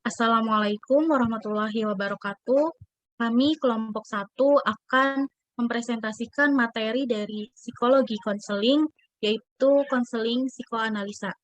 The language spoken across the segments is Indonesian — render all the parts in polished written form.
Assalamualaikum warahmatullahi wabarakatuh. Kami kelompok 1 akan mempresentasikan materi dari psikologi konseling, yaitu konseling psikoanalisa.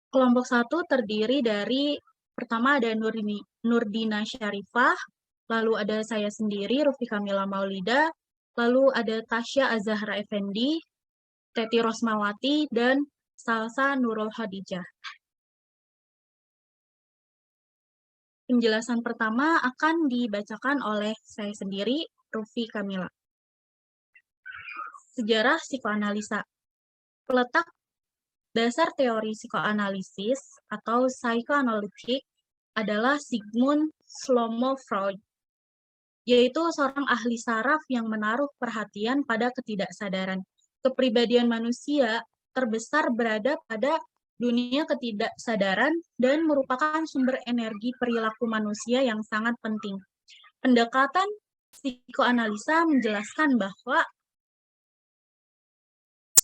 Kelompok 1 terdiri dari, pertama ada Nurdina Syarifah, lalu ada saya sendiri, Rufi Kamila Maulida, lalu ada Tasya Azahra Effendi, Teti Rosmawati, dan Salsa Nurul Hadijah. Penjelasan pertama akan dibacakan oleh saya sendiri, Rufi Kamila. Sejarah psikoanalisa. Peletak dasar teori psikoanalisis atau psychoanalytic adalah Sigmund Shlomo Freud, yaitu seorang ahli saraf yang menaruh perhatian pada ketidaksadaran. Kepribadian manusia terbesar berada pada dunia ketidaksadaran dan merupakan sumber energi perilaku manusia yang sangat penting. Pendekatan psikoanalisa menjelaskan bahwa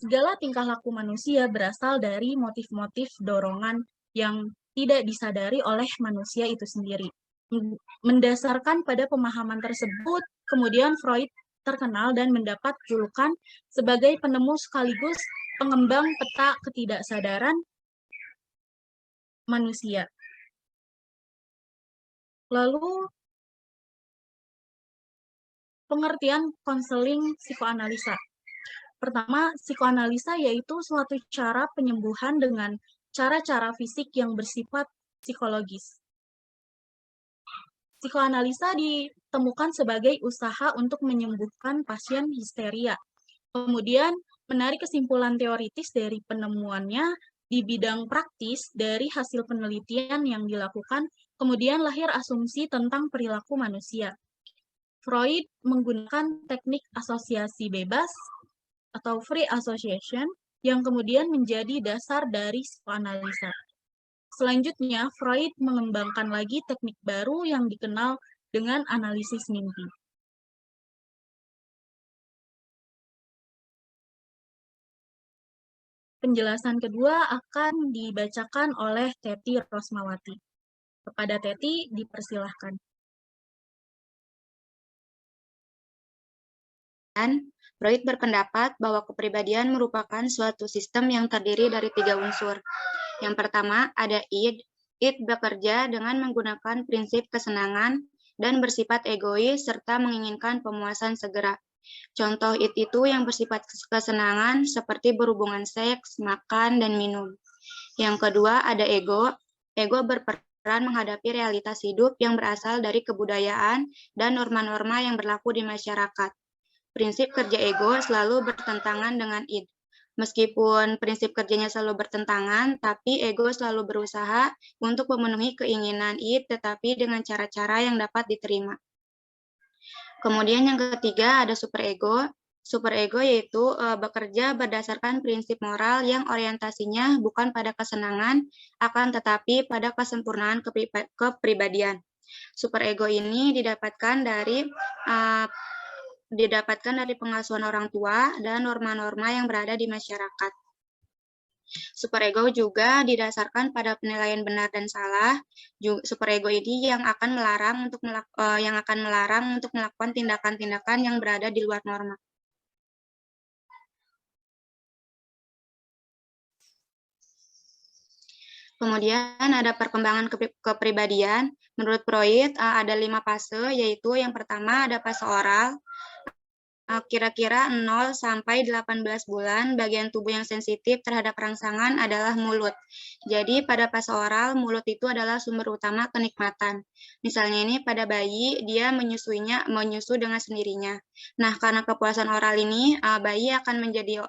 segala tingkah laku manusia berasal dari motif-motif dorongan yang tidak disadari oleh manusia itu sendiri. Mendasarkan pada pemahaman tersebut, kemudian Freud terkenal dan mendapat julukan sebagai penemu sekaligus pengembang peta ketidaksadaran manusia. Lalu, pengertian konseling psikoanalisa. Pertama, psikoanalisa yaitu suatu cara penyembuhan dengan cara-cara fisik yang bersifat psikologis. Psikoanalisa ditemukan sebagai usaha untuk menyembuhkan pasien histeria. Kemudian, menarik kesimpulan teoritis dari penemuannya di bidang praktis dari hasil penelitian yang dilakukan, kemudian lahir asumsi tentang perilaku manusia. Freud menggunakan teknik asosiasi bebas atau free association yang kemudian menjadi dasar dari psikoanalisa. Selanjutnya, Freud mengembangkan lagi teknik baru yang dikenal dengan analisis mimpi. Penjelasan kedua akan dibacakan oleh Teti Rosmawati. Kepada Teti, dipersilahkan. Freud berpendapat bahwa kepribadian merupakan suatu sistem yang terdiri dari 3 unsur. Yang pertama, ada id. Id bekerja dengan menggunakan prinsip kesenangan dan bersifat egois serta menginginkan pemuasan segera. Contoh id itu yang bersifat kesenangan seperti berhubungan seks, makan, dan minum. Yang kedua, ada ego. Ego berperan menghadapi realitas hidup yang berasal dari kebudayaan dan norma-norma yang berlaku di masyarakat. Prinsip kerja ego selalu bertentangan dengan id. Meskipun prinsip kerjanya selalu bertentangan, tapi ego selalu berusaha untuk memenuhi keinginan id, tetapi dengan cara-cara yang dapat diterima. Kemudian yang ketiga ada superego. Superego yaitu bekerja berdasarkan prinsip moral yang orientasinya bukan pada kesenangan, akan tetapi pada kesempurnaan kepribadian. Superego ini didapatkan dari pengasuhan orang tua dan norma-norma yang berada di masyarakat. Superego juga didasarkan pada penilaian benar dan salah. Superego ini yang akan melarang untuk melakukan tindakan-tindakan yang berada di luar norma. Kemudian ada perkembangan kepribadian. Menurut Freud ada 5 fase, yaitu yang pertama ada fase oral. Kira-kira 0 sampai 18 bulan, bagian tubuh yang sensitif terhadap rangsangan adalah mulut. Jadi pada fase oral, mulut itu adalah sumber utama kenikmatan. Misalnya ini pada bayi, dia menyusu dengan sendirinya. Nah, karena kepuasan oral ini, bayi akan menjadi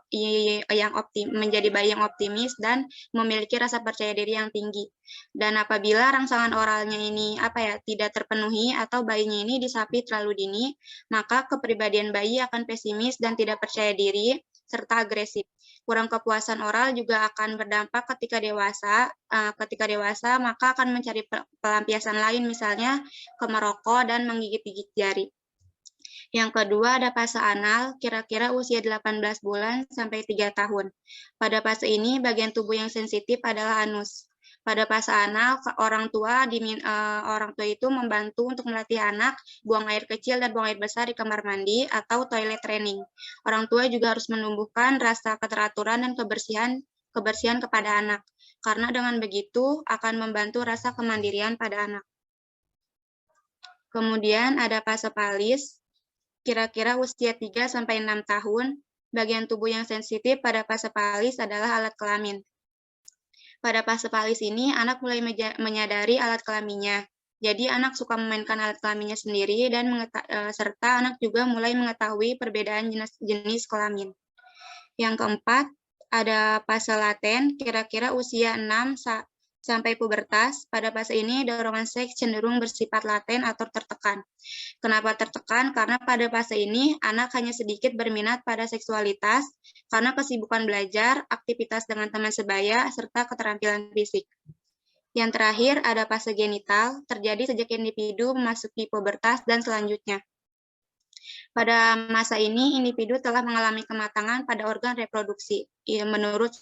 bayi yang optimis dan memiliki rasa percaya diri yang tinggi. Dan apabila rangsangan oralnya ini tidak terpenuhi atau bayinya ini disapi terlalu dini, maka kepribadian bayi akan pesimis dan tidak percaya diri serta agresif. Kurang kepuasan oral juga akan berdampak ketika dewasa. Ketika dewasa, maka akan mencari pelampiasan lain, misalnya ke merokok dan menggigit-gigit jari. Yang kedua ada fase anal, kira-kira usia 18 bulan sampai 3 tahun. Pada fase ini, bagian tubuh yang sensitif adalah anus. Pada fase anal, orang tua itu membantu untuk melatih anak buang air kecil dan buang air besar di kamar mandi atau toilet training. Orang tua juga harus menumbuhkan rasa keteraturan dan kebersihan kepada anak, karena dengan begitu akan membantu rasa kemandirian pada anak. Kemudian ada fase palis, kira-kira usia 3-6 tahun. Bagian tubuh yang sensitif pada fase palis adalah alat kelamin. Pada fase palis ini, anak mulai menyadari alat kelaminnya. Jadi, anak suka memainkan alat kelaminnya sendiri dan serta anak juga mulai mengetahui perbedaan jenis kelamin. Yang keempat, ada fase laten, kira-kira usia 6 sampai pubertas. Pada fase ini, dorongan seks cenderung bersifat laten atau tertekan. Kenapa tertekan? Karena pada fase ini, anak hanya sedikit berminat pada seksualitas karena kesibukan belajar, aktivitas dengan teman sebaya, serta keterampilan fisik. Yang terakhir, ada fase genital, terjadi sejak individu memasuki pubertas dan selanjutnya. Pada masa ini, individu telah mengalami kematangan pada organ reproduksi, menurut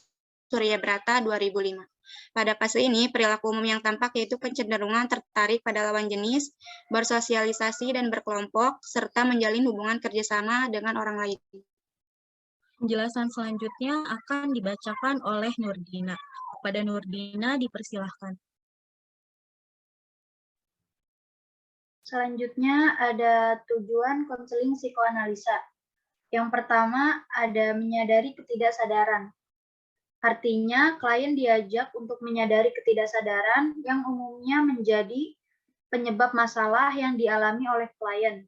Surya Brata 2005. Pada fase ini, perilaku umum yang tampak yaitu kecenderungan tertarik pada lawan jenis, bersosialisasi dan berkelompok, serta menjalin hubungan kerjasama dengan orang lain. Penjelasan selanjutnya akan dibacakan oleh Nurdina. Kepada Nurdina dipersilahkan. Selanjutnya ada tujuan konseling psikoanalisa. Yang pertama ada menyadari ketidaksadaran. Artinya, klien diajak untuk menyadari ketidaksadaran yang umumnya menjadi penyebab masalah yang dialami oleh klien.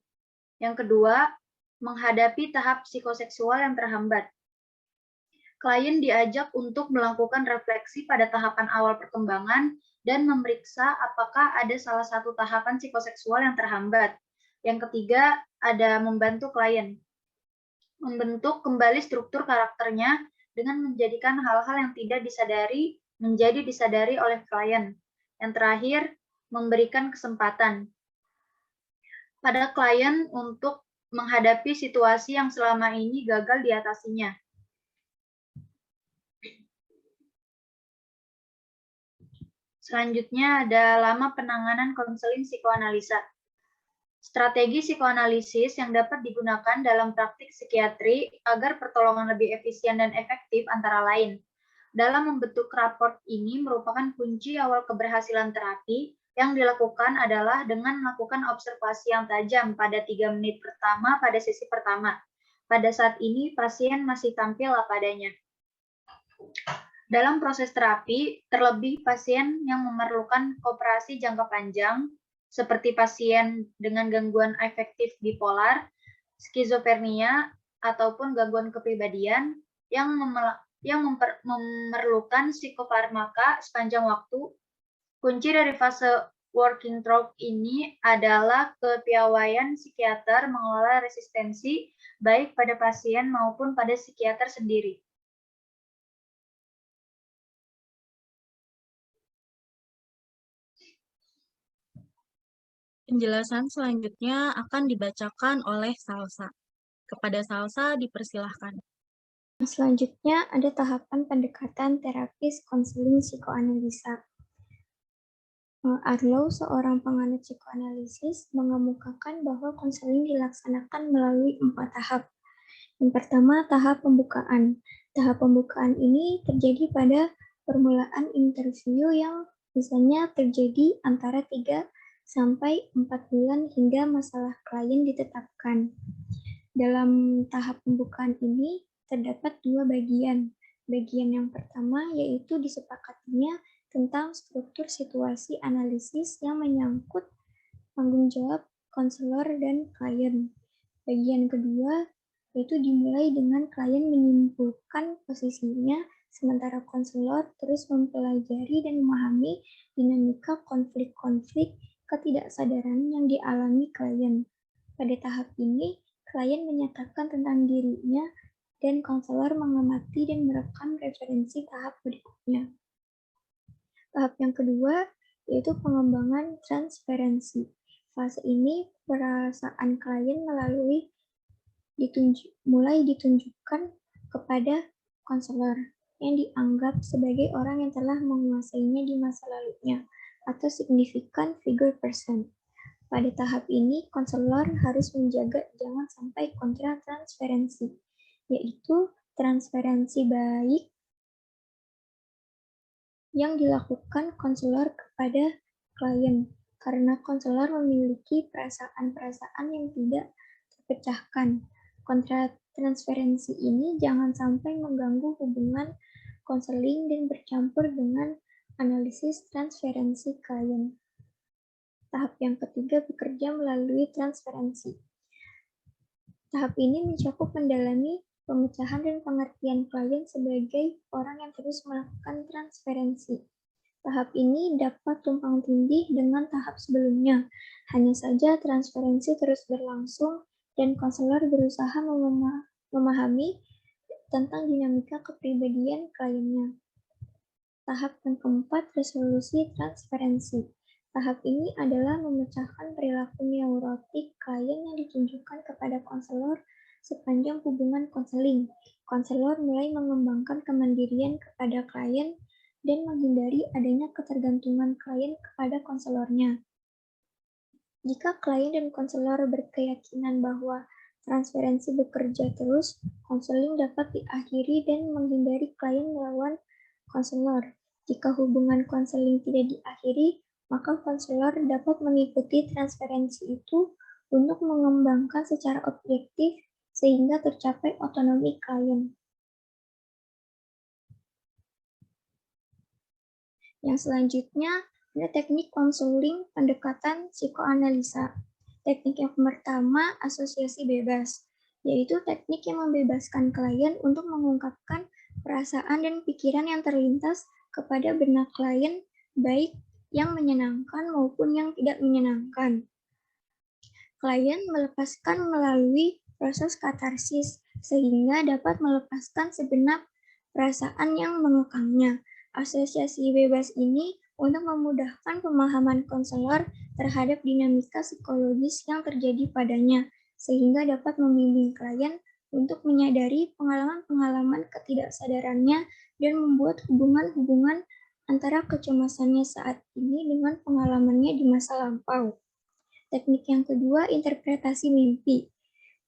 Yang kedua, menghadapi tahap psikoseksual yang terhambat. Klien diajak untuk melakukan refleksi pada tahapan awal perkembangan dan memeriksa apakah ada salah satu tahapan psikoseksual yang terhambat. Yang ketiga, ada membantu klien. Membentuk kembali struktur karakternya dengan menjadikan hal-hal yang tidak disadari menjadi disadari oleh klien. Yang terakhir, memberikan kesempatan pada klien untuk menghadapi situasi yang selama ini gagal diatasinya. Selanjutnya ada lama penanganan konseling psikoanalisa. Strategi psikoanalisis yang dapat digunakan dalam praktik psikiatri agar pertolongan lebih efisien dan efektif antara lain. Dalam membentuk raport ini merupakan kunci awal keberhasilan terapi. Yang dilakukan adalah dengan melakukan observasi yang tajam pada 3 menit pertama pada sesi pertama. Pada saat ini pasien masih tampil apa adanya. Dalam proses terapi, terlebih pasien yang memerlukan kooperasi jangka panjang, seperti pasien dengan gangguan afektif bipolar, skizofrenia, ataupun gangguan kepribadian yang memerlukan psikofarmaka sepanjang waktu. Kunci dari fase working through ini adalah kepiawaian psikiater mengelola resistensi baik pada pasien maupun pada psikiater sendiri. Penjelasan selanjutnya akan dibacakan oleh Salsa. Kepada Salsa dipersilahkan. Selanjutnya ada tahapan pendekatan terapis konseling psikoanalisa. Arlo, seorang penganut psikoanalisis, mengemukakan bahwa konseling dilaksanakan melalui 4 tahap. Yang pertama, tahap pembukaan. Tahap pembukaan ini terjadi pada permulaan interview yang biasanya terjadi antara 3 sampai 4 bulan hingga masalah klien ditetapkan. Dalam tahap pembukaan ini terdapat 2 bagian. Bagian yang pertama yaitu disepakatinya tentang struktur situasi analisis yang menyangkut tanggung jawab konselor dan klien. Bagian kedua yaitu dimulai dengan klien menyimpulkan posisinya, sementara konselor terus mempelajari dan memahami dinamika konflik-konflik ketidaksadaran yang dialami klien. Pada tahap ini, klien menyatakan tentang dirinya dan konselor mengamati dan merekam referensi tahap berikutnya. Tahap yang kedua yaitu pengembangan transparansi. fase ini, perasaan klien mulai ditunjukkan kepada konselor yang dianggap sebagai orang yang telah menguasainya di masa lalunya atau significant figure person. Pada tahap ini, konselor harus menjaga jangan sampai kontra transferensi, yaitu transferensi baik yang dilakukan konselor kepada klien, karena konselor memiliki perasaan-perasaan yang tidak terpecahkan. Kontra transferensi ini jangan sampai mengganggu hubungan konseling dan bercampur dengan analisis transferensi klien. Tahap yang ketiga bekerja melalui transferensi. Tahap ini mencakup mendalami pemecahan dan pengertian klien sebagai orang yang terus melakukan transferensi. Tahap ini dapat tumpang tindih dengan tahap sebelumnya. Hanya saja transferensi terus berlangsung dan konselor berusaha memahami tentang dinamika kepribadian kliennya. Tahap yang keempat, resolusi transferensi. Tahap ini adalah memecahkan perilaku neurotik klien yang ditunjukkan kepada konselor sepanjang hubungan konseling. Konselor mulai mengembangkan kemandirian kepada klien dan menghindari adanya ketergantungan klien kepada konselornya. Jika klien dan konselor berkeyakinan bahwa transferensi bekerja terus, konseling dapat diakhiri dan menghindari klien melawan konselor. Jika hubungan konseling tidak diakhiri, maka konselor dapat mengikuti transferensi itu untuk mengembangkan secara objektif sehingga tercapai otonomi klien. Yang selanjutnya ada teknik konseling pendekatan psikoanalisa. Teknik yang pertama, asosiasi bebas, yaitu teknik yang membebaskan klien untuk mengungkapkan perasaan dan pikiran yang terlintas kepada benak klien, baik yang menyenangkan maupun yang tidak menyenangkan. Klien melepaskan melalui proses katarsis, sehingga dapat melepaskan segenap perasaan yang mengekangnya. Asosiasi bebas ini untuk memudahkan pemahaman konselor terhadap dinamika psikologis yang terjadi padanya, sehingga dapat membimbing klien untuk menyadari pengalaman-pengalaman ketidaksadarannya dan membuat hubungan-hubungan antara kecemasannya saat ini dengan pengalamannya di masa lampau. Teknik yang kedua, interpretasi mimpi,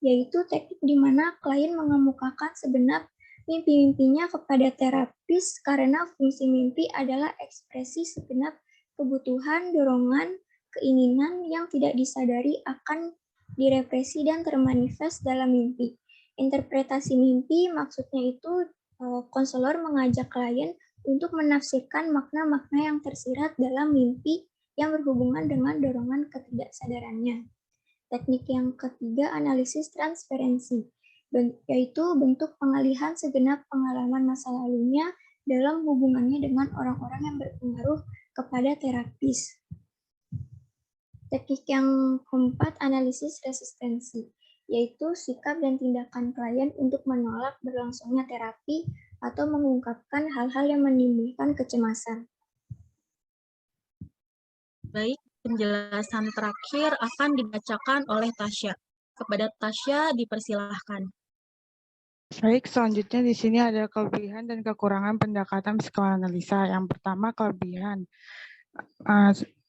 yaitu teknik di mana klien mengemukakan segenap mimpi-mimpinya kepada terapis karena fungsi mimpi adalah ekspresi segenap kebutuhan, dorongan, keinginan yang tidak disadari akan direpresi dan termanifest dalam mimpi. Interpretasi mimpi maksudnya itu konselor mengajak klien untuk menafsirkan makna-makna yang tersirat dalam mimpi yang berhubungan dengan dorongan ketidaksadarannya. Teknik yang ketiga, analisis transferensi, yaitu bentuk pengalihan segenap pengalaman masa lalunya dalam hubungannya dengan orang-orang yang berpengaruh kepada terapis. Teknik yang keempat, analisis resistensi, yaitu sikap dan tindakan klien untuk menolak berlangsungnya terapi atau mengungkapkan hal-hal yang menimbulkan kecemasan. Baik, penjelasan terakhir akan dibacakan oleh Tasya. Kepada Tasya dipersilahkan. Baik, selanjutnya di sini ada kelebihan dan kekurangan pendekatan psikoanalisa. Yang pertama, kelebihan.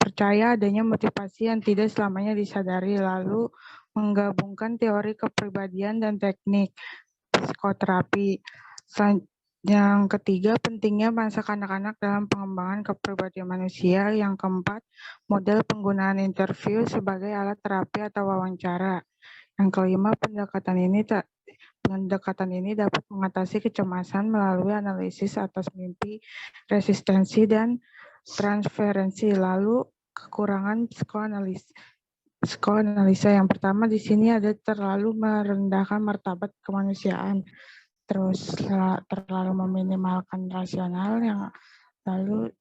Percaya adanya motivasi yang tidak selamanya disadari, lalu menggabungkan teori kepribadian dan teknik psikoterapi. Yang ketiga, pentingnya masa kanak-kanak dalam pengembangan kepribadian manusia. Yang keempat, model penggunaan interview sebagai alat terapi atau wawancara. Yang kelima, pendekatan ini dapat mengatasi kecemasan melalui analisis atas mimpi, resistensi, dan transferensi. Lalu, kekurangan psikoanalisa yang pertama di sini ada terlalu merendahkan martabat kemanusiaan, terus terlalu meminimalkan rasional, yang lalu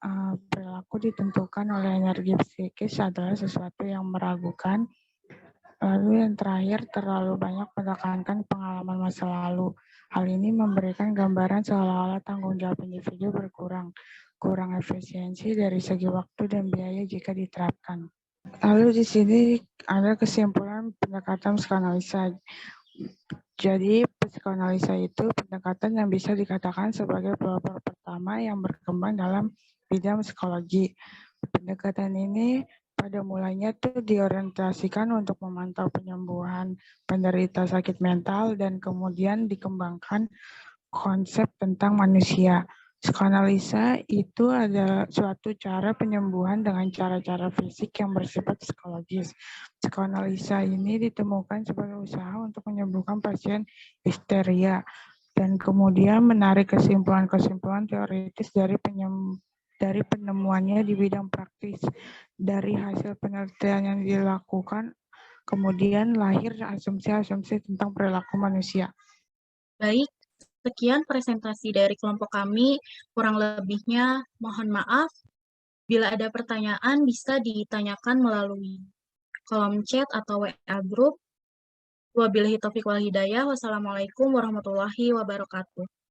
perilaku ditentukan oleh energi psikis adalah sesuatu yang meragukan. Lalu yang terakhir, terlalu banyak menekankan pengalaman masa lalu. Hal ini memberikan gambaran seolah-olah tanggung jawab individu berkurang, kurang efisiensi dari segi waktu dan biaya jika diterapkan. Lalu di sini ada kesimpulan pendekatan psikoanalisa. Jadi psikoanalisa itu pendekatan yang bisa dikatakan sebagai pelopor pertama yang berkembang dalam bidang psikologi. Pendekatan ini pada mulanya tuh diorientasikan untuk memantau penyembuhan penderita sakit mental dan kemudian dikembangkan konsep tentang manusia. Psikoanalisa itu adalah suatu cara penyembuhan dengan cara-cara fisik yang bersifat psikologis. Psikoanalisa ini ditemukan sebagai usaha untuk menyembuhkan pasien histeria dan kemudian menarik kesimpulan-kesimpulan teoritis dari penemuannya di bidang praktis. Dari hasil penelitian yang dilakukan, kemudian lahir asumsi-asumsi tentang perilaku manusia. Baik, sekian presentasi dari kelompok kami. Kurang lebihnya mohon maaf. Bila ada pertanyaan bisa ditanyakan melalui kolom chat atau WA group. Wabillahi taufiq wal hidayah. Wassalamualaikum warahmatullahi wabarakatuh.